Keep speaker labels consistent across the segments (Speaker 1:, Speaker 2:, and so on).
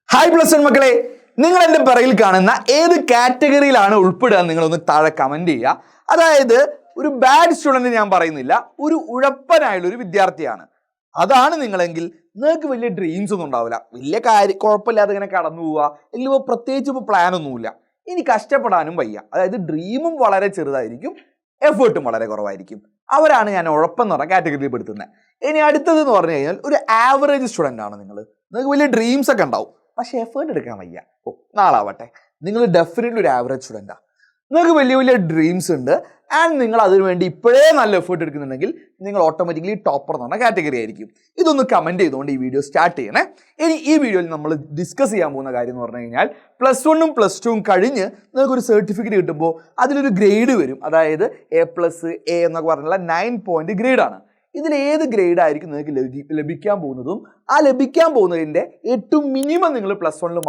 Speaker 1: Hi plus one മക്കളെ, നിങ്ങൾ എൻ്റെ പിറകിൽ കാണുന്ന ഏത് കാറ്റഗറിയിലാണ് ഉൾപ്പെടുക നിങ്ങളൊന്ന് താഴെ കമൻറ്റ് ചെയ്യുക. അതായത് ഒരു ബാഡ് സ്റ്റുഡൻറ്റ് ഞാൻ പറയുന്നില്ല, ഒരു ഉഴപ്പനായുള്ള ഒരു വിദ്യാർത്ഥിയാണ്. അതാണ് നിങ്ങളെങ്കിൽ നിങ്ങൾക്ക് വലിയ ഡ്രീംസ് ഒന്നും ഉണ്ടാവില്ല, വലിയ കുഴപ്പമില്ലാതെ ഇങ്ങനെ കടന്നു പോവുക, എങ്കിലും പ്രത്യേകിച്ച് ഇപ്പോൾ പ്ലാനൊന്നുമില്ല. ഇനി കഷ്ടപ്പെടാനും വയ്യ, അതായത് ഡ്രീമും വളരെ ചെറുതായിരിക്കും, എഫേർട്ടും വളരെ കുറവായിരിക്കും. അവരാണ് ഞാൻ ഉഴപ്പെന്ന് പറഞ്ഞ കാറ്റഗറിയിൽ പെടുത്തുന്നത്. ഇനി അടുത്തത് എന്ന് പറഞ്ഞു കഴിഞ്ഞാൽ ഒരു ആവറേജ് സ്റ്റുഡൻ്റ് ആണ് നിങ്ങൾക്ക് വലിയ ഡ്രീംസ് ഒക്കെ ഉണ്ടാവും, പക്ഷേ എഫേർട്ട് എടുക്കാൻ വയ്യ. നാളാവട്ടെ, നിങ്ങൾ ഡെഫിനറ്റ്ലി ഒരു ആവറേജ് സ്റ്റുഡൻറ്റാണ്. നിങ്ങൾക്ക് വലിയ വലിയ ഡ്രീംസ് ഉണ്ട് ആൻഡ് നിങ്ങൾ അതിനു വേണ്ടി ഇപ്പോഴേ നല്ല എഫേർട്ട് എടുക്കുന്നുണ്ടെങ്കിൽ നിങ്ങൾ ഓട്ടോമാറ്റിക്കലി ടോപ്പർ എന്ന് പറഞ്ഞ കാറ്റഗറി ആയിരിക്കും. ഇതൊന്ന് കമൻറ്റ് ചെയ്തുകൊണ്ട് ഈ വീഡിയോ സ്റ്റാർട്ട് ചെയ്യണേ. ഇനി ഈ വീഡിയോയിൽ നമ്മൾ ഡിസ്കസ് ചെയ്യാൻ പോകുന്ന കാര്യം എന്ന് പറഞ്ഞു കഴിഞ്ഞാൽ പ്ലസ് വണ്ണും പ്ലസ് ടുവും കഴിഞ്ഞ് നിങ്ങൾക്കൊരു സർട്ടിഫിക്കറ്റ് കിട്ടുമ്പോൾ അതിലൊരു ഗ്രേഡ് വരും. അതായത് A+, എന്നൊക്കെ പറഞ്ഞുള്ള 9 പോയിന്റ് ഗ്രേഡാണ്. ഇതിൽ ഏത് ഗ്രേഡ് ആയിരിക്കും നിങ്ങൾക്ക് ലഭിക്കാൻ പോകുന്നതും ആ ലഭിക്കാൻ പോകുന്നതിൻ്റെ ഏറ്റവും മിനിമം നിങ്ങൾ പ്ലസ് വണ്ണിൽ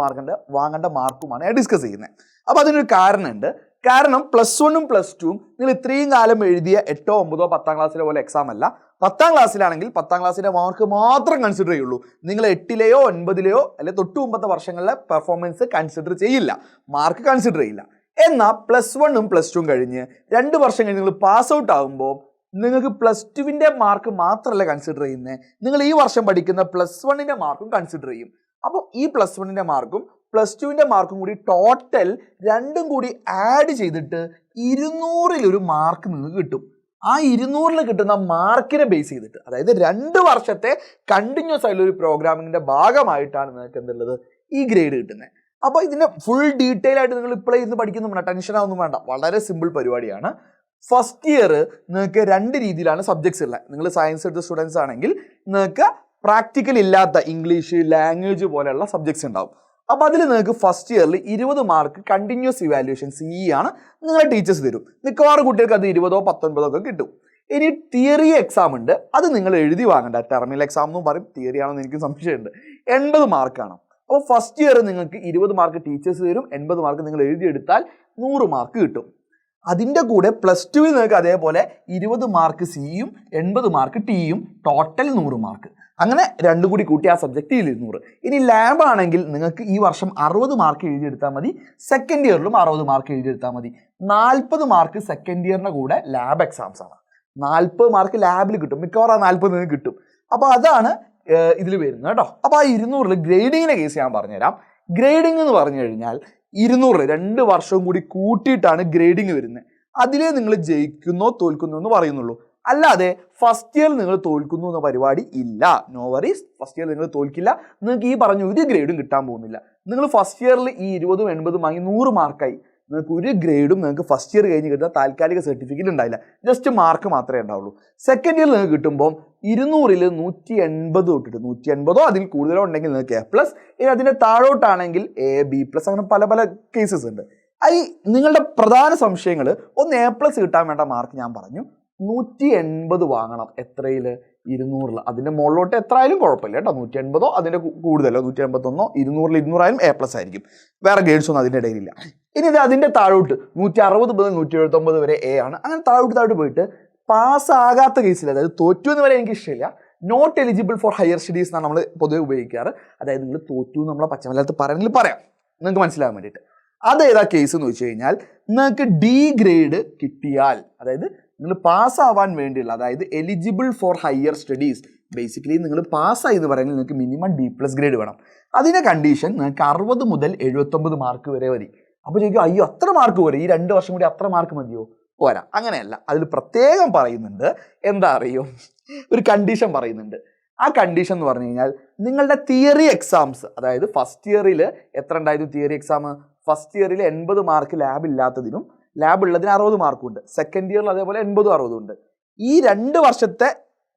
Speaker 1: വാങ്ങേണ്ട മാർക്കുമാണ് ഡിസ്കസ് ചെയ്യുന്നത്. അപ്പോൾ അതിനൊരു കാരണമുണ്ട്. കാരണം പ്ലസ് വണ്ണും പ്ലസ് ടുവും നിങ്ങൾ ഇത്രയും കാലം എഴുതിയ 8, 9, 10ാം ക്ലാസ്സിലെ പോലെ എക്സാം അല്ല. 10ാം ക്ലാസ്സിലാണെങ്കിൽ 10ാം ക്ലാസ്സിൻ്റെ മാർക്ക് മാത്രം കൺസിഡർ ചെയ്യുള്ളൂ. നിങ്ങൾ 8ലെയോ 9ലെയോ അല്ലെങ്കിൽ തൊട്ട് മുമ്പത്തെ വർഷങ്ങളിലെ പെർഫോമൻസ് കൺസിഡർ ചെയ്യില്ല, മാർക്ക് കൺസിഡർ ചെയ്യില്ല. എന്നാൽ പ്ലസ് വണ്ണും പ്ലസ് ടുവും കഴിഞ്ഞ് 2 വർഷം കഴിഞ്ഞ് നിങ്ങൾ പാസ് ഔട്ട് ആകുമ്പോൾ നിങ്ങൾക്ക് പ്ലസ് ടുവിൻ്റെ മാർക്ക് മാത്രമല്ല കൺസിഡർ ചെയ്യുന്നത്, നിങ്ങൾ ഈ വർഷം പഠിക്കുന്ന പ്ലസ് വണ്ണിൻ്റെ മാർക്കും കൺസിഡർ ചെയ്യും. അപ്പം ഈ പ്ലസ് വണ്ണിൻ്റെ മാർക്കും പ്ലസ് ടുവിൻ്റെ മാർക്കും കൂടി ടോട്ടൽ രണ്ടും കൂടി ആഡ് ചെയ്തിട്ട് 200-ൽ മാർക്ക് നിങ്ങൾക്ക് കിട്ടും. ആ 200-ൽ കിട്ടുന്ന മാർക്കിനെ ബേസ് ചെയ്തിട്ട്, അതായത് 2 വർഷത്തെ കണ്ടിന്യൂസ് ആയിട്ടുള്ള ഒരു പ്രോഗ്രാമിങ്ങിൻ്റെ ഭാഗമായിട്ടാണ് നിങ്ങൾക്ക് എന്തുള്ളത് ഈ ഗ്രേഡ് കിട്ടുന്നത്. അപ്പോൾ ഇതിൻ്റെ ഫുൾ ഡീറ്റെയിൽ ആയിട്ട് നിങ്ങൾ ഇപ്പോഴേ ഇന്ന് പഠിക്കുന്നുണ്ട്, ടെൻഷനാവൊന്നും വേണ്ട, വളരെ സിമ്പിൾ പരിപാടിയാണ്. ഫസ്റ്റ് ഇയർ നിങ്ങൾക്ക് 2 രീതിയിലാണ് സബ്ജക്ട്സ് ഉള്ളത്. നിങ്ങൾ സയൻസ് എടുത്ത സ്റ്റുഡൻസ് ആണെങ്കിൽ നിങ്ങൾക്ക് പ്രാക്ടിക്കൽ ഇല്ലാത്ത ഇംഗ്ലീഷ്, ലാംഗ്വേജ് പോലെയുള്ള സബ്ജക്ട്സ് ഉണ്ടാവും. അപ്പോൾ അതിൽ നിങ്ങൾക്ക് ഫസ്റ്റ് ഇയറിൽ 20 മാർക്ക് കണ്ടിന്യൂസ് ഇവാലുവേഷൻ CE ആണ് നിങ്ങളെ ടീച്ചേഴ്സ് തരും. മിക്കവാറും കുട്ടികൾക്ക് അത് 20, 19 ഒക്കെ കിട്ടും. ഇനി തിയറി എക്സാം ഉണ്ട്, അത് നിങ്ങൾ എഴുതി വാങ്ങേണ്ട. ടെർമിനൽ എക്സാം എന്നും പറയും, തിയറി ആണെന്ന് എനിക്ക് സംശയമുണ്ട്. 80 മാർക്കാണ്. അപ്പോൾ ഫസ്റ്റ് ഇയർ നിങ്ങൾക്ക് 20 മാർക്ക് ടീച്ചേഴ്സ് തരും, 80 മാർക്ക് നിങ്ങൾ എഴുതിയെടുത്താൽ 100 മാർക്ക് കിട്ടും. അതിൻ്റെ കൂടെ പ്ലസ് ടുവിൽ നിങ്ങൾക്ക് അതേപോലെ 20 മാർക്ക് സിയും 80 മാർക്ക് ടിയും, ടോട്ടൽ 100 മാർക്ക്. അങ്ങനെ രണ്ടും കൂടി കൂട്ടി ആ സബ്ജക്റ്റിൽ 200. ഇനി ലാബ് ആണെങ്കിൽ നിങ്ങൾക്ക് ഈ വർഷം 60 മാർക്ക് എഴുതിയെടുത്താൽ മതി, സെക്കൻഡ് ഇയറിലും 60 മാർക്ക് എഴുതിയെടുത്താൽ മതി. 40 മാർക്ക് സെക്കൻഡ് ഇയറിൻ്റെ കൂടെ ലാബ് എക്സാംസ് ആണ്. 40 മാർക്ക് ലാബിൽ കിട്ടും, മിക്കവാറും 40 നിങ്ങൾക്ക് കിട്ടും. അപ്പോൾ അതാണ് ഇതിൽ വരുന്നത് കേട്ടോ. അപ്പോൾ ആ 200-ൽ ഗ്രേഡിങ്ങിൻ്റെ കേസ് ഞാൻ പറഞ്ഞുതരാം. ഗ്രേഡിംഗ് എന്ന് പറഞ്ഞു കഴിഞ്ഞാൽ 200 2 വർഷവും കൂടി കൂട്ടിയിട്ടാണ് ഗ്രേഡിങ് വരുന്നത്. അതിലേ നിങ്ങൾ ജയിക്കുന്നോ തോൽക്കുന്നോ എന്ന് പറയുന്നുള്ളൂ. അല്ലാതെ ഫസ്റ്റ് ഇയർ നിങ്ങൾ തോൽക്കുന്നു എന്ന പരിപാടി ഇല്ല. നോ വറീസ്, ഫസ്റ്റ് ഇയർ നിങ്ങൾ തോൽക്കില്ല. നിങ്ങൾക്ക് ഈ പറഞ്ഞ ഒരു ഗ്രേഡും കിട്ടാൻ പോകുന്നില്ല. നിങ്ങൾ ഫസ്റ്റ് ഇയറിൽ ഈ 20, 80 വാങ്ങി 100 മാർക്കായി. നിങ്ങൾക്ക് ഒരു ഗ്രേഡും നിങ്ങൾക്ക് ഫസ്റ്റ് ഇയർ കഴിഞ്ഞ് കിട്ടുന്ന താൽക്കാലിക സർട്ടിഫിക്കറ്റ് ഉണ്ടായില്ല, ജസ്റ്റ് മാർക്ക് മാത്രമേ ഉണ്ടാവുള്ളൂ. സെക്കൻഡ് ഇയർ നിങ്ങൾക്ക് കിട്ടുമ്പോൾ 200-ൽ 180 തൊട്ടിട്ട് 180 അതിൽ കൂടുതലോ ഉണ്ടെങ്കിൽ നിങ്ങൾക്ക് A+, ഇനി അതിൻ്റെ താഴോട്ടാണെങ്കിൽ A, B+, അങ്ങനെ പല പല കേസസ് ഉണ്ട്. ഈ നിങ്ങളുടെ പ്രധാന സംശയങ്ങൾ ഒന്ന് A+ കിട്ടാൻ വേണ്ട മാർക്ക് ഞാൻ പറഞ്ഞു, 180 വാങ്ങണം. എത്രയിൽ? 200-ൽ. അതിൻ്റെ മുകളിലോട്ട് എത്ര ആയാലും കുഴപ്പമില്ല കേട്ടോ. 180 അതിൻ്റെ കൂടുതലോ, 181, 200-ൽ 200 ആയാലും A+ ആയിരിക്കും. വേറെ ഗ്രേഡ്സ് ഒന്നും അതിൻ്റെ ഇടയിലില്ല. ഇനി ഇത് അതിൻ്റെ താഴോട്ട് 160 മുതൽ 179 വരെ A ആണ്. അങ്ങനെ താഴോട്ട് പോയിട്ട് പാസ്സാകാത്ത കേസിൽ, അതായത് തോറ്റു എന്ന് വരെ എനിക്ക് ഇഷ്ടമില്ല, not eligible for higher studies എന്നാണ് നമ്മൾ പൊതുവെ ഉപയോഗിക്കാറ്. അതായത് നിങ്ങൾ തോറ്റു നമ്മളെ പച്ചമലയാളത്തിൽ പറയണമെങ്കിൽ പറയാം, നിങ്ങൾക്ക് മനസ്സിലാകാൻ വേണ്ടിയിട്ട്. അത് ഏതാ കേസ് എന്ന് വെച്ച് കഴിഞ്ഞാൽ നിങ്ങൾക്ക് D ഗ്രേഡ് കിട്ടിയാൽ, അതായത് നിങ്ങൾ പാസ്സാവാൻ വേണ്ടിയുള്ള, അതായത് eligible for higher studies, basically നിങ്ങൾ പാസ്സായി എന്ന് പറയുന്നത് നിങ്ങൾക്ക് മിനിമം D+ ഗ്രേഡ് വേണം. അതിൻ്റെ കണ്ടീഷൻ നിങ്ങൾക്ക് 60 മുതൽ 79 മാർക്ക് വരെ മതി. അപ്പോൾ ചോദിക്കും, അയ്യോ അത്ര മാർക്ക് പോരെ, ഈ 2 വർഷം കൂടി അത്ര മാർക്ക് മതിയോ? പോരാ, അങ്ങനെയല്ല. അതിൽ പ്രത്യേകം പറയുന്നുണ്ട്, എന്താ അറിയോ, ഒരു കണ്ടീഷൻ പറയുന്നുണ്ട്. ആ കണ്ടീഷൻ എന്ന് പറഞ്ഞു കഴിഞ്ഞാൽ നിങ്ങളുടെ തിയറി എക്സാംസ്, അതായത് ഫസ്റ്റ് ഇയറിൽ എത്ര ഉണ്ടായിരുന്നു തിയറി എക്സാം? ഫസ്റ്റ് ഇയറിൽ 80 മാർക്ക് ലാബ് ഇല്ലാത്തതിനും ലാബ് ഉള്ളതിന് 60 മാർക്കും ഉണ്ട്. സെക്കൻഡ് ഇയറിൽ അതേപോലെ 80, 60 ഉണ്ട്. ഈ 2 വർഷത്തെ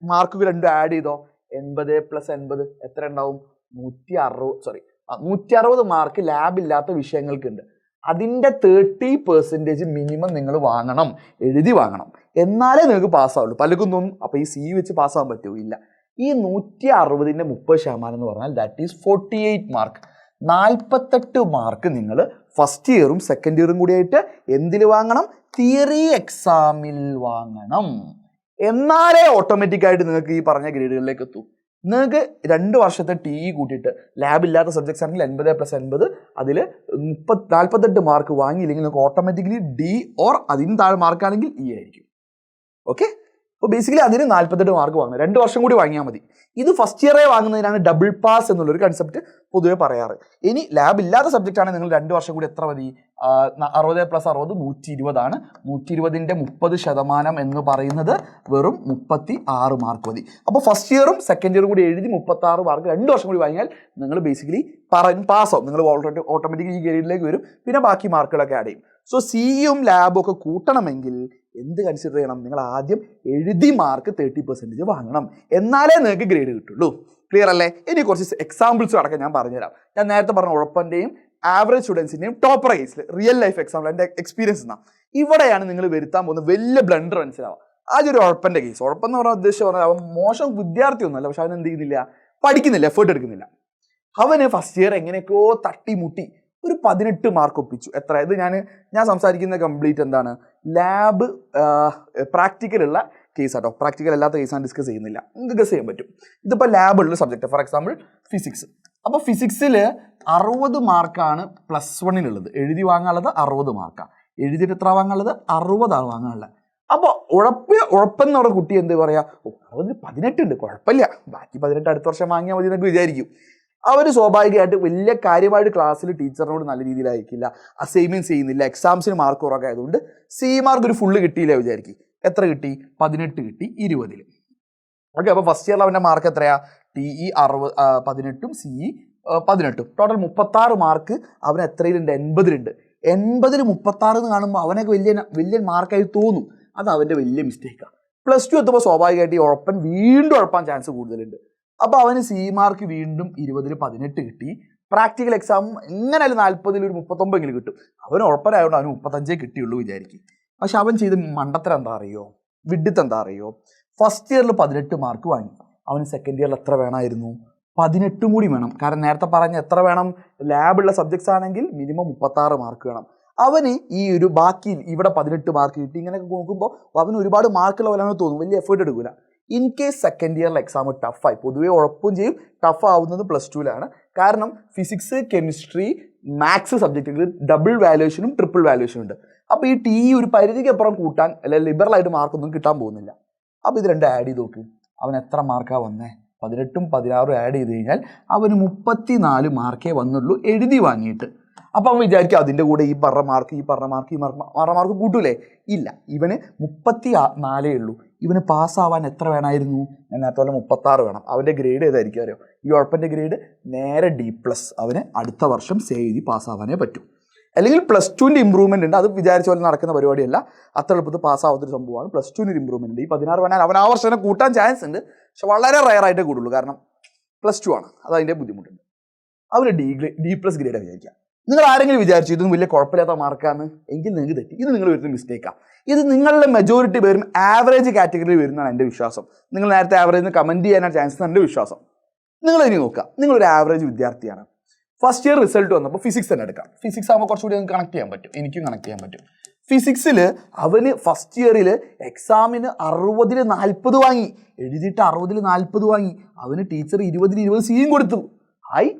Speaker 1: മാർക്ക് രണ്ടും ആഡ് ചെയ്തോ, 80+80 എത്ര ഉണ്ടാവും? 160 മാർക്ക് ലാബ് ഇല്ലാത്ത വിഷയങ്ങൾക്കുണ്ട്. അതിൻ്റെ 30% മിനിമം നിങ്ങൾ വാങ്ങണം, എഴുതി വാങ്ങണം, എന്നാലേ നിങ്ങൾക്ക് പാസ്സാവുള്ളൂ. പലർക്കും തോന്നും അപ്പോൾ ഈ CE വെച്ച് പാസ്സാകാൻ പറ്റുമോ? ഇല്ല. ഈ 160-ൻ്റെ 30% എന്ന് പറഞ്ഞാൽ ദാറ്റ് ഈസ് 48 മാർക്ക്. 48 മാർക്ക് നിങ്ങൾ ഫസ്റ്റ് ഇയറും സെക്കൻഡ് ഇയറും കൂടിയായിട്ട് എന്തിൽ വാങ്ങണം? തിയറി എക്സാമിൽ വാങ്ങണം. എന്നാലേ ഓട്ടോമാറ്റിക്കായിട്ട് നിങ്ങൾക്ക് ഈ പറഞ്ഞ ഗ്രേഡുകളിലേക്ക് എത്തൂ. നിങ്ങൾക്ക് 2 വർഷത്തെ കൂട്ടിയിട്ട് ലാബ് ഇല്ലാത്ത സബ്ജക്ട്സ് ആണെങ്കിൽ 80+80 അതിൽ 48 മാർക്ക് വാങ്ങിയില്ലെങ്കിൽ നിങ്ങൾക്ക് ഓട്ടോമാറ്റിക്കലി ഡി ഓർ അതിന് താഴെ മാർക്കാണെങ്കിൽ ഇ ആയിരിക്കും. ഓക്കെ, അപ്പോൾ ബേസിക്കലി അതിന് 48 മാർക്ക് വാങ്ങുന്നത് 2 വർഷം കൂടി വാങ്ങിയാൽ മതി. ഇത് ഫസ്റ്റ് ഇയറേ വാങ്ങുന്നതിനാണ് ഡബിൾ പാസ് എന്നുള്ളൊരു കൺസെപ്റ്റ് പൊതുവെ പറയാറ്. ഇനി ലാബ് ഇല്ലാത്ത സബ്ജക്റ്റ് ആണെങ്കിൽ നിങ്ങൾ 2 വർഷം കൂടി എത്ര മതി? 60+60 120 120ന്റെ 30% എന്ന് പറയുന്നത് വെറും 36 മാർക്ക് മതി. അപ്പോൾ ഫസ്റ്റ് ഇയറും സെക്കൻഡ് ഇയറും കൂടി എഴുതി 36 മാർക്ക് 2 വർഷം കൂടി വാങ്ങിയാൽ നിങ്ങൾ ബേസിക്കലി പാസ്സാവും. നിങ്ങൾ ഓട്ടോമാറ്റിക്കലി ഈ ഗ്രേഡിലേക്ക് വരും. പിന്നെ ബാക്കി മാർക്കുകളൊക്കെ ആഡ് ചെയ്യും. സോ സിയും ലാബും ഒക്കെ കൂട്ടണമെങ്കിൽ എന്ത് കൺസിഡർ ചെയ്യണം? നിങ്ങൾ ആദ്യം എഴുതി മാർക്ക് 30% വാങ്ങണം, എന്നാലേ നിങ്ങൾക്ക് ഗ്രേഡ് കിട്ടുള്ളൂ. ക്ലിയർ അല്ലേ? ഇനി കുറച്ച് എക്സാമ്പിൾസ് അടക്കം ഞാൻ പറഞ്ഞുതരാം. ഞാൻ നേരത്തെ പറഞ്ഞ ഉഴപ്പൻ്റെയും ആവറേജ് സ്റ്റുഡൻസിൻ്റെയും ടോപ്പർ കേസിൽ റിയൽ ലൈഫ് എക്സാമ്പിൾ എൻ്റെ എക്സ്പീരിയൻസ് എന്നാ ഇവിടെയാണ് നിങ്ങൾ വരുത്താൻ പോകുന്ന വലിയ ബ്ലണ്ടർ മനസ്സിലാവുക. ആദ്യം ഒരു ഉഴപ്പൻ്റെ കേസ്. ഉഴപ്പെന്ന് പറഞ്ഞ ഉദ്ദേശം പറഞ്ഞാൽ അവൻ മോശം വിദ്യാർത്ഥിയൊന്നുമല്ല, പക്ഷെ അവൻ എന്ത് ചെയ്യുന്നില്ല, പഠിക്കുന്നില്ല, എഫേർട്ട് എടുക്കുന്നില്ല. അവന് ഫസ്റ്റ് ഇയർ എങ്ങനെയൊക്കെയോ തട്ടിമുട്ടി ഒരു 18 മാർക്ക് ഒപ്പിച്ചു. എത്ര? ഇത് ഞാൻ സംസാരിക്കുന്ന കംപ്ലീറ്റ് എന്താണ്, ലാബ് പ്രാക്ടിക്കലുള്ള കേസ് ആട്ടോ. പ്രാക്ടിക്കൽ അല്ലാത്ത കേസാണ് ഡിസ്കസ് ചെയ്യുന്നില്ല, നിങ്ങൾക്ക് ഗസ് ചെയ്യാൻ പറ്റും. ഇതിപ്പോൾ ലാബുള്ള സബ്ജക്റ്റ്, ഫോർ എക്സാമ്പിൾ ഫിസിക്സ്. അപ്പോൾ ഫിസിക്സിൽ 60 മാർക്കാണ് +1 എഴുതി വാങ്ങാനുള്ളത് 60 മാർക്കാണ്. എഴുതിയിട്ട് എത്ര വാങ്ങാനുള്ളത്? 60 വാങ്ങാനുള്ളത്. അപ്പോൾ ഉഴപ്പെന്ന് പറഞ്ഞ കുട്ടി എന്ത് പറയാ, 60 18 ഉണ്ട്, കുഴപ്പമില്ല, ബാക്കി 18 അടുത്ത വർഷം വാങ്ങിയാൽ മതി എന്നൊക്കെ വിചാരിക്കും. അവർ സ്വാഭാവികമായിട്ട് വലിയ കാര്യമായിട്ട് ക്ലാസ്സിൽ ടീച്ചറിനോട് നല്ല രീതിയിലായിരിക്കില്ല, അസൈൻമെൻറ്റ്സ് ചെയ്യുന്നില്ല, എക്സാംസിന് മാർക്ക് കുറവൊക്കെ ആയതുകൊണ്ട് സി മാർക്ക് ഒരു ഫുള്ള് കിട്ടിയില്ല വിചാരിക്കും. എത്ര കിട്ടി? 18 കിട്ടി 20. ഓക്കെ, അപ്പോൾ ഫസ്റ്റ് ഇയറിൽ അവൻ്റെ മാർക്ക് എത്രയാ? TE 18 CE 18, total 36 mark. അവന് എത്രയിലുണ്ട്? 80. 80 36 എന്ന് കാണുമ്പോൾ അവനൊക്കെ വലിയ മാർക്കായി തോന്നും. അത് അവൻ്റെ വലിയ മിസ്റ്റേക്കാണ്. +2 എത്തുമ്പോൾ സ്വാഭാവികമായിട്ട് ഈ ഉഴപ്പൻ വീണ്ടും ഉഴപ്പാൻ ചാൻസ് കൂടുതലുണ്ട്. അപ്പോൾ അവന് സി മാർക്ക് വീണ്ടും 20 18 കിട്ടി. പ്രാക്ടിക്കൽ എക്സാം എങ്ങനെയായാലും 40 ഒരു 39 കിട്ടും. അവന് ഉഴപ്പനായതുകൊണ്ട് അവന് 35 കിട്ടിയുള്ളൂ വിചാരിക്കും. പക്ഷെ അവൻ ചെയ്ത മണ്ടത്തരം എന്താ അറിയോ, വിഡിത്ത് എന്താ അറിയോ? ഫസ്റ്റ് ഇയറിൽ 18 മാർക്ക് വാങ്ങി. അവന് സെക്കൻഡ് ഇയറിൽ എത്ര വേണമായിരുന്നു? 18 കൂടി വേണം. കാരണം നേരത്തെ പറഞ്ഞ എത്ര വേണം? ലാബുള്ള സബ്ജക്ട്സ് ആണെങ്കിൽ മിനിമം 36 മാർക്ക് വേണം. അവന് ഈ ഒരു ബാക്കി ഇവിടെ 18 മാർക്ക് കിട്ടി. ഇങ്ങനെയൊക്കെ നോക്കുമ്പോൾ അവന് ഒരുപാട് മാർക്കുള്ള പോലെയാണ് തോന്നും, വലിയ എഫേർട്ട് എടുക്കില്ല. ഇൻ കേസ് സെക്കൻഡ് ഇയറിലെ എക്സാം ടഫായി, പൊതുവേ ഉഴപ്പും ചെയ്യും. ടഫ് ആവുന്നത് +2ലാണ്. കാരണം ഫിസിക്സ്, കെമിസ്ട്രി, മാത്സ് സബ്ജക്റ്റുകളിൽ ഡബിൾ വാല്യുവേഷനും ട്രിപ്പിൾ വാല്യുവേഷനും ഉണ്ട്. അപ്പോൾ ഈ ഒരു പരിധിക്ക് അപ്പുറം കൂട്ടാൻ അല്ലെങ്കിൽ ലിബറലായിട്ട് മാർക്കൊന്നും കിട്ടാൻ പോകുന്നില്ല. അപ്പോൾ ഇത് രണ്ടും ആഡ് ചെയ്ത് നോക്ക്, അവൻ എത്ര മാർക്കാണ് വന്നേ? 18ഉം 16ഉം ആഡ് ചെയ്ത് കഴിഞ്ഞാൽ അവന് 34 മാർക്കേ വന്നുള്ളൂ എഴുതി വാങ്ങിയിട്ട്. അപ്പം അവൻ വിചാരിക്കുക അതിൻ്റെ കൂടെ ഈ പറഞ്ഞ മാർക്ക് കൂട്ടൂലേ? ഇല്ല, ഇവന് 34 ഉള്ളൂ. ഇവന് പാസ്സാവാൻ എത്ര വേണമായിരുന്നു? ഞാൻ നേരത്തെ പോലെ 36 വേണം. അവൻ്റെ ഗ്രേഡ് ഏതായിരിക്കും അറിയോ? ഈ ഉഴപ്പൻ്റെ ഗ്രേഡ് നേരെ D+. അവന് അടുത്ത വർഷം എഴുതി പാസ്സാവാനേ പറ്റൂ. അല്ലെങ്കിൽ +2ൻ്റെ ഇമ്പ്രൂവ്മെൻ്റ് ഉണ്ട്. അത് വിചാരിച്ച പോലെ നടക്കുന്ന പരിപാടിയല്ല, അത്ര എളുപ്പത്തിൽ പാസ്സാവാത്തൊരു സംഭവമാണ്. +2ൻ്റെ ഇമ്പ്രൂവ്മെൻ്റ് ഉണ്ട്. ഈ 16 വേണേൽ അവൻ ആ വർഷം കൂട്ടാൻ ചാൻസ് ഉണ്ട്, പക്ഷെ വളരെ റയറായിട്ടേ കൂടുള്ളൂ. കാരണം +2 ആണ്, അത് അതിൻ്റെ ബുദ്ധിമുട്ടുണ്ട്. അവന് D+ ഗ്രേഡ് വിചാരിക്കാം. നിങ്ങൾ ആരെങ്കിലും വിചാരിച്ചു ഇതൊന്നും വലിയ കുഴപ്പമില്ലാത്ത മാർക്കാണ് എങ്കിൽ നിങ്ങൾക്ക് തെറ്റി. ഇത് നിങ്ങൾ വരുന്ന മിസ്റ്റേക്കാണ്. ഇത് നിങ്ങളുടെ മെജോറിറ്റി പേരും ആവറേജ് കാറ്റഗറിയിൽ വരുന്നതാണ് എൻ്റെ വിശ്വാസം. നിങ്ങൾ നേരത്തെ ആവറേജിന് കമൻറ്റ് ചെയ്യാനാണ് ചാൻസ് എന്നാണ് എൻ്റെ വിശ്വാസം. നിങ്ങൾ ഇനി നോക്കുക, നിങ്ങളൊരു ആവറേജ് വിദ്യാർത്ഥിയാണ്. ഫസ്റ്റ് ഇയർ റിസൾട്ട് വന്നപ്പോൾ ഫിസിക്സ് തന്നെ എടുക്കാം. ഫിസിക്സ് ആകുമ്പോൾ കുറച്ചുകൂടി നിങ്ങൾക്ക് കണക്ട് ചെയ്യാൻ പറ്റും, എനിക്കും കണക്ട് ചെയ്യാൻ പറ്റും. ഫിസിക്സിൽ അവന് ഫസ്റ്റ് ഇയറിൽ എക്സാമിന് 60 40 വാങ്ങി. എഴുതിയിട്ട് 60 40 വാങ്ങി. അവന് ടീച്ചർ 20 20 സിയും കൊടുത്തു.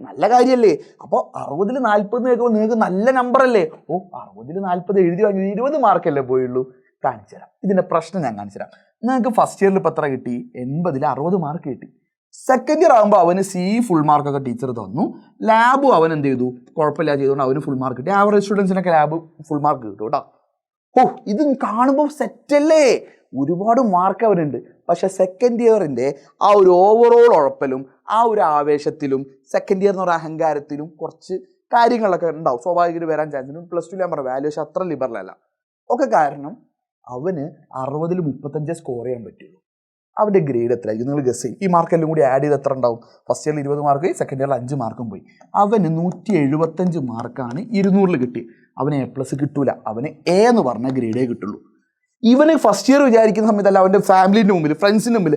Speaker 1: നല്ല കാര്യമല്ലേ? അപ്പോൾ 60 40 കേൾക്കുമ്പോൾ നിങ്ങൾക്ക് നല്ല നമ്പർ അല്ലേ? 60 40 എഴുതി വാങ്ങി 20 മാർക്കല്ലേ പോയുള്ളൂ. കാണിച്ചു തരാം ഇതിൻ്റെ പ്രശ്നം, ഞാൻ കാണിച്ചു തരാം. നിങ്ങൾക്ക് ഫസ്റ്റ് ഇയറിൽ ഇപ്പോൾ എത്ര കിട്ടി? 80ൽ 60 മാർക്ക് കിട്ടി. സെക്കൻഡ് ഇയർ ആകുമ്പോൾ അവന് ഫുൾ മാർക്കൊക്കെ ടീച്ചർ തന്നു. ലാബും അവൻ എന്ത് ചെയ്തു? കുഴപ്പമില്ല ചെയ്തുകൊണ്ട് അവന് ഫുൾ മാർക്ക് കിട്ടി. ആവറേജ് സ്റ്റുഡൻസിനൊക്കെ ലാബ് ഫുൾ മാർക്ക് കിട്ടും കേട്ടോ. ഇത് കാണുമ്പോൾ സെറ്റല്ലേ? ഒരുപാട് മാർക്ക് അവനുണ്ട്. പക്ഷെ സെക്കൻഡ് ഇയറിൻ്റെ ആ ഒരു ഓവറോൾ ഉഴപ്പലും ആ ഒരു ആവേശത്തിലും സെക്കൻഡ് ഇയർ എന്ന് പറയുന്ന അഹങ്കാരത്തിലും കുറച്ച് കാര്യങ്ങളൊക്കെ ഉണ്ടാവും, സ്വാഭാവികമായിട്ട് വരാൻ ചാൻസ് ഉണ്ട്. +2 ഞാൻ പറഞ്ഞ വാല്യുവേഷൻ അത്ര ലിബറലല്ല ഒക്കെ. കാരണം അവന് 60ൽ 35 സ്കോർ ചെയ്യാൻ പറ്റുള്ളൂ. അവൻ്റെ ഗ്രേഡ് എത്രയായിരിക്കും നിങ്ങൾ ഗസ് ചെയ്യും. ഈ മാർക്കെല്ലാം കൂടി ആഡ് ചെയ്ത് എത്ര ഉണ്ടാവും? ഫസ്റ്റ് ഇയറിൽ 20 മാർക്ക് പോയി, സെക്കൻഡ് ഇയറിൽ 5 മാർക്കും പോയി. അവന് 175 മാർക്കാണ് 200ൽ കിട്ടി. അവന് A+ കിട്ടൂല, അവന് A എന്ന് പറഞ്ഞ ഗ്രേഡേ കിട്ടുള്ളൂ. ഇവന് ഫസ്റ്റ് ഇയർ വിചാരിക്കുന്ന സമയത്തല്ല, അവൻ്റെ ഫാമിലിൻ്റെ മുമ്പിൽ, ഫ്രണ്ട്സിൻ്റെ മുമ്പിൽ,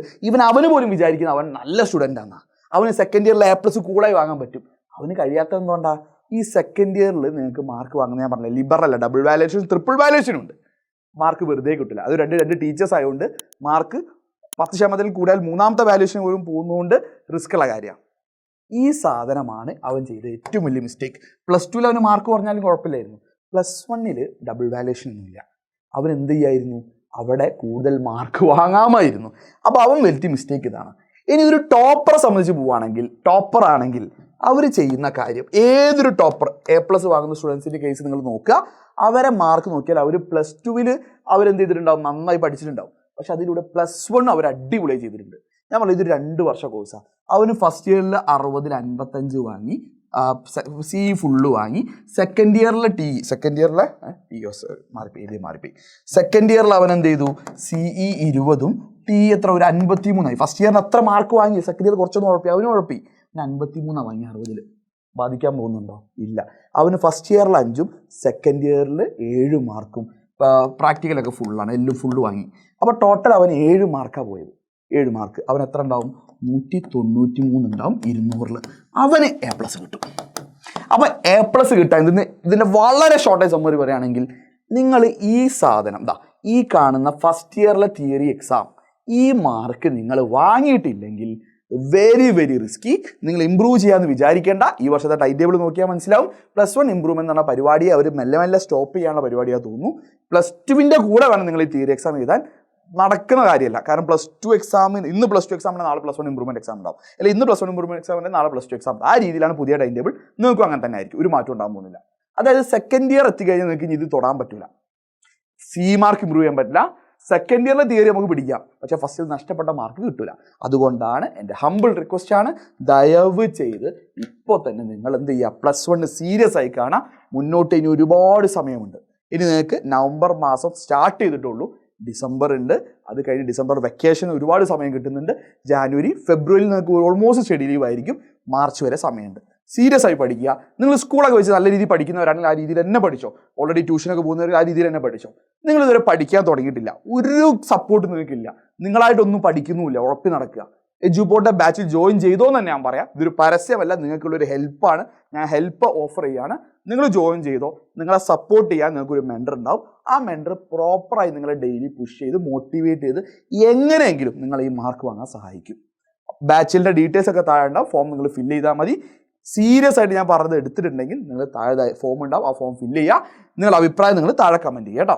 Speaker 1: അവന് പോലും വിചാരിക്കുന്ന അവൻ നല്ല സ്റ്റുഡൻ്റ് ആണ്. അവന് സെക്കൻഡ് ഇയറിൽ A+ കൂളായി വാങ്ങാൻ പറ്റും. അവന് കഴിയാത്തത് എന്തുകൊണ്ടാണ്? ഈ സെക്കൻഡ് ഇയറിൽ നിങ്ങൾക്ക് മാർക്ക് വാങ്ങുന്ന, ഞാൻ പറഞ്ഞില്ല, ലിബറല്ല, ഡബിൾ വാല്യുവേഷൻ ട്രിപ്പിൾ വാല്യുവേഷൻ ഉണ്ട്. മാർക്ക് വെറുതെ കിട്ടില്ല. അത് രണ്ട് ടീച്ചേഴ്സ് ആയതുകൊണ്ട് മാർക്ക് 10% കൂടുതൽ മൂന്നാമത്തെ വാല്യൂഷൻ പോലും പോകുന്നതുകൊണ്ട് റിസ്ക് ഉള്ള കാര്യമാണ്. ഈ സാധനമാണ് അവൻ ചെയ്ത ഏറ്റവും വലിയ മിസ്റ്റേക്ക്. +2 അവന് മാർക്ക് പറഞ്ഞാലും കുഴപ്പമില്ലായിരുന്നു. +1 ഡബിൾ വാല്യൂഷൻ ഒന്നുമില്ല. അവൻ എന്ത് ചെയ്യായിരുന്നു? അവിടെ കൂടുതൽ മാർക്ക് വാങ്ങാമായിരുന്നു. അപ്പോൾ അവൻ വരുത്തിയ മിസ്റ്റേക്ക് ഇതാണ്. ഇനി ഇതൊരു ടോപ്പറെ സംബന്ധിച്ച് പോവുകയാണെങ്കിൽ, ടോപ്പർ ആണെങ്കിൽ അവർ ചെയ്യുന്ന കാര്യം, ഏതൊരു ടോപ്പർ A+ വാങ്ങുന്ന സ്റ്റുഡൻസിൻ്റെ കേസ് നിങ്ങൾ നോക്കുക, അവരെ മാർക്ക് നോക്കിയാൽ അവർ +2 അവരെന്ത് ചെയ്തിട്ടുണ്ടാവും? നന്നായി പഠിച്ചിട്ടുണ്ടാവും. പക്ഷെ അതിലൂടെ +1 അവർ അടിപൊളിയായി ചെയ്തിട്ടുണ്ട്. ഞാൻ പറഞ്ഞു ഇതൊരു 2 വർഷ കോഴ്സാണ്. അവന് ഫസ്റ്റ് ഇയറിൽ 60ൽ 55 വാങ്ങി, സി ഫുള്ള് വാങ്ങി. സെക്കൻഡ് ഇയറിൽ സെക്കൻഡ് ഇയറിൽ അവൻ എന്ത് ചെയ്തു? CE 20ഉം ടി എത്ര ഒരു 53ആയി. ഫസ്റ്റ് ഇയറിന് അത്ര മാർക്ക് വാങ്ങി, സെക്കൻഡ് ഇയർ കുറച്ചൊന്നും കുഴപ്പമില്ല, അവന് കുഴപ്പി. 53 വാങ്ങി 60ൽ. ബാധിക്കാൻ പോകുന്നുണ്ടോ? ഇല്ല. അവന് ഫസ്റ്റ് ഇയറിൽ 5ഉം സെക്കൻഡ് ഇയറിൽ 7 മാർക്കും. പ്രാക്ടിക്കലൊക്കെ ഫുള്ളാണ്, എല്ലാം ഫുള്ള് വാങ്ങി. അപ്പോൾ ടോട്ടൽ അവൻ 7 മാർക്കാണ് പോയത്. 7 മാർക്ക്. അവൻ എത്ര ഉണ്ടാവും? 193 ഉണ്ടാവും 200ൽ. അവന് A+ കിട്ടും. അപ്പോൾ A+ കിട്ടാൻ ഇതിൻ്റെ വളരെ ഷോർട്ടേജ് സമ്മറി പറയുകയാണെങ്കിൽ, നിങ്ങൾ ഈ സാധനം ഈ കാണുന്ന ഫസ്റ്റ് ഇയറിലെ തിയറി എക്സാം ഈ മാർക്ക് നിങ്ങൾ വാങ്ങിയിട്ടില്ലെങ്കിൽ വെരി വെരി റിസ്കി. നിങ്ങൾ ഇമ്പ്രൂവ് ചെയ്യാമെന്ന് വിചാരിക്കേണ്ട. ഈ വർഷത്തെ ടൈം ടേബിൾ നോക്കിയാൽ മനസ്സിലാവും. +1 ഇമ്പ്രൂവ്മെന്റ് എന്ന പരിപാടിയെ അവർ മെല്ലെ മെല്ലെ സ്റ്റോപ്പ് ചെയ്യാനുള്ള പരിപാടിയാണ് തോന്നുന്നു. +2 കൂടെ വേണം നിങ്ങൾ ഈ തിയറി എക്സാം എഴുതാൻ. നടക്കുന്ന കാര്യമല്ല. കാരണം +2 എക്സാമിന് ഇന്ന് +2 എക്സാമിന് നാളെ +1 ഇമ്പ്രൂവ്മെന്റ് എക്സാം ഉണ്ടാവും. അല്ലെങ്കിൽ ഇന്ന് +1 ഇമ്പ്രൂവ്മെന്റ് എക്സാമിന് നാളെ +2 എക്സാം. ആ രീതിയിലാണ് പുതിയ ടൈം ടേബിൾ. നിങ്ങൾക്കും അങ്ങനെ തന്നെ ആയിരിക്കും. ഒരു മാറ്റം ഉണ്ടാകാൻ പോകുന്നില്ല. അതായത് സെക്കൻഡ് ഇയർ എത്തിക്കഴിഞ്ഞാൽ നിങ്ങൾക്ക് ഇത് തൊടാൻ പറ്റില്ല. സി മാർക്ക് ഇമ്പ്രൂവ് ചെയ്യാൻ പറ്റില്ല. സെക്കൻഡ് ഇയറിലെ തിയറി നമുക്ക് പിടിക്കാം, പക്ഷേ ഫസ്റ്റിൽ നഷ്ടപ്പെട്ട മാർക്ക് കിട്ടില്ല. അതുകൊണ്ടാണ് എൻ്റെ ഹമ്പിൾ റിക്വസ്റ്റ് ആണ്, ദയവ് ചെയ്ത് ഇപ്പോൾ തന്നെ നിങ്ങൾ എന്ത് ചെയ്യുക? +1 സീരിയസ് ആയി കാണാം. മുന്നോട്ട് ഇനി ഒരുപാട് സമയമുണ്ട്. ഇനി നിങ്ങൾക്ക് നവംബർ മാസം സ്റ്റാർട്ട് ചെയ്തിട്ടുള്ളൂ. ഡിസംബർ ഉണ്ട്, അത് കഴിഞ്ഞ് ഡിസംബർ വെക്കേഷൻ ഒരുപാട് സമയം കിട്ടുന്നുണ്ട്. ജാനുവരി ഫെബ്രുവരിയിൽ നിങ്ങൾക്ക് ഓൾമോസ്റ്റ് സ്റ്റഡി ലീവ് ആയിരിക്കും. മാർച്ച് വരെ സമയമുണ്ട്. സീരിയസ് ആയി പഠിക്കുക. നിങ്ങൾ സ്കൂളൊക്കെ വെച്ച് നല്ല രീതിയിൽ പഠിക്കുന്നവരാണെങ്കിൽ ആ രീതിയിൽ തന്നെ പഠിച്ചോ. ഓൾറെഡി ട്യൂഷനൊക്കെ പോകുന്നവർ ആ രീതിയിൽ തന്നെ പഠിച്ചോ. നിങ്ങൾ ഇതുവരെ പഠിക്കാൻ തുടങ്ങിയിട്ടില്ല, ഒരു സപ്പോർട്ട് നിങ്ങൾക്കില്ല, നിങ്ങളായിട്ടൊന്നും പഠിക്കുന്നുമില്ല, ഉറപ്പി നടക്കുക. എഡ്യൂപോർട്ട് ബാച്ചിൽ ജോയിൻ ചെയ്തോ എന്ന് തന്നെ ഞാൻ പറയാം. ഇതൊരു പരസ്യമല്ല, നിങ്ങൾക്കുള്ളൊരു ഹെൽപ്പാണ്. ഞാൻ ഹെൽപ്പ് ഓഫർ ചെയ്യാണ്. നിങ്ങൾ ജോയിൻ ചെയ്തോ. നിങ്ങളെ സപ്പോർട്ട് ചെയ്യാൻ നിങ്ങൾക്കൊരു മെൻറ്റർ ഉണ്ടാവും. ആ മെൻറ്റർ പ്രോപ്പറായി നിങ്ങളെ ഡെയിലി പുഷ് ചെയ്ത് മോട്ടിവേറ്റ് ചെയ്ത് എങ്ങനെയെങ്കിലും നിങ്ങൾ ഈ മാർക്ക് വാങ്ങാൻ സഹായിക്കും. ബാച്ചിലിൻ്റെ ഡീറ്റെയിൽസ് ഒക്കെ താഴെ ഉണ്ടാവും. ഫോം നിങ്ങൾ ഫില്ല് ചെയ്താൽ മതി. സീരിയസ് ആയിട്ട് ഞാൻ പറഞ്ഞത് എടുത്തിട്ടുണ്ടെങ്കിൽ നിങ്ങൾ താഴെ ഫോം ഉണ്ടാവും, ആ ഫോം ഫില്ല് ചെയ്യുക. നിങ്ങളുടെ അഭിപ്രായം നിങ്ങൾ താഴെ കമൻറ്റ് ചെയ്യുക കേട്ടോ.